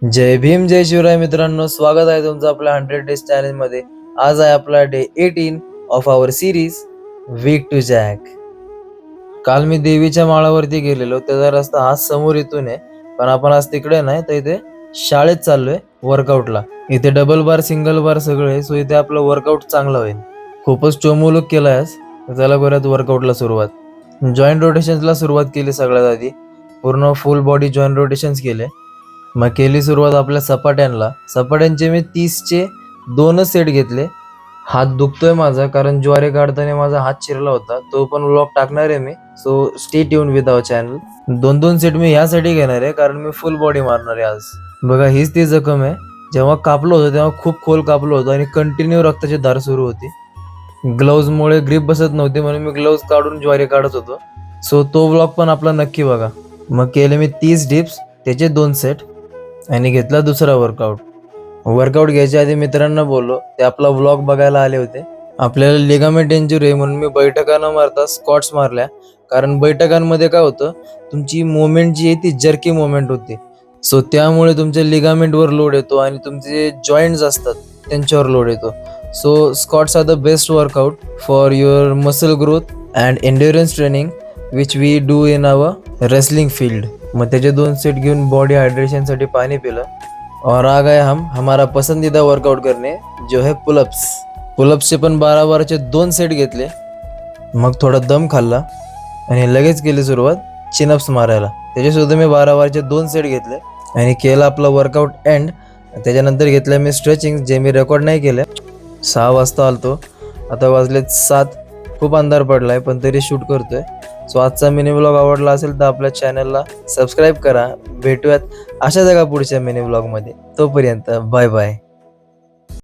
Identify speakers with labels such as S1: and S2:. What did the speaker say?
S1: जय भीम जय शिवराय मित्रांनो, स्वागत आहे तुमचं आपल्या 100 डेज चॅलेंज मध्ये। आज आहे आपला day 18 of our series week to jack. काल मी देवीच्या माळावरती गेलेलो, त्याचा रस्ता हा समोर इथून आहे, पण आपण आज तिकडे नाही तर इथे शाळेत चाललोय वर्कआउटला। इथे डबल बार सिंगल बार सगळे, सो इथे आपलं वर्कआउट चांगलं होईल। खूपच चोमू लुक केलाय आज, त्याला करूयात वर्कआउटला सुरुवात। जॉईंट रोटेशन्सला सुरुवात केली सगळ्यात आधी, पूर्ण फुल बॉडी जॉईंट रोटेशन्स केले। मग केली सुरुवात आपल्या सपाट्यांना। सपाट्यांचे मी 30चे 2च सेट घेतले। हात दुखतोय माझा, कारण ज्वारी काढताना माझा हात चिरला होता, तो पण व्लॉग टाकणार आहे मी, so stay tune with our channel. 2-2 set मी यासाठी घेणार आहे कारण मी फुल बॉडी मारणार आहे आज। बघा, हीच ती जखम आहे। जेव्हा कापलो होतं तेव्हा खूप खोल कापलो होतं आणि कंटिन्यू रक्ताची धार सुरू होती। ग्लोव्ज मुळे ग्रिप बसत नव्हती, म्हणून मी ग्लोव्ज काढून ज्वारी काढत होतो, सो तो व्लॉग पण आपला नक्की बघा। मग केले मी 30 डिप्स, त्याचे 2 सेट आणि घेतला दुसरा वर्कआउट घ्यायच्या आधी मित्रांना बोललो, ते आपला व्लॉग बघायला आले होते। आपल्याला लिगामेंट इंजुरी आहे म्हणून मी बैठका न मारता स्क्वॉट्स मारल्या, कारण बैठकांमध्ये काय होतं, तुमची मुवमेंट जी आहे ती जर्की मुवमेंट होती, सो त्यामुळे तुमच्या लिगामेंटवर लोड येतो आणि तुमचे जॉईंट्स असतात त्यांच्यावर लोड येतो। So squats are the best workout for your muscle growth and endurance training which we do in our wrestling field. मग त्याचे 2 सेट घेऊन बॉडी हायड्रेशन साठी पाणी पिलं और आ गए हम हमारा पसंदीदा वर्कआउट करने, जो है पुलअप्स। पुलअप्सचे पण 12 बारचे 2 सेट घेतले, मग थोडा दम खाल्ला आणि लगेच केली सुरुवात चिनअप्स मारायला। त्याचे सुद्धा मी 12 बारचे 2 सेट घेतले आणि केला आपला वर्कआउट एंड। त्याच्यानंतर घेतलं मी स्ट्रेचिंग, जे मी रेकॉर्ड नाही केलं। 6 वाजता आलतो, आता वाजलेत 7। खूप अंधार पडलाय पण तरी शूट करतोय। सो आजचा मिनी व्लॉग आवडला असेल तर आपल्या चॅनलला सबस्क्राईब करा। भेटूयात अशा जागा पुढच्या मिनी व्लॉग मध्ये, तोपर्यंत बाय बाय।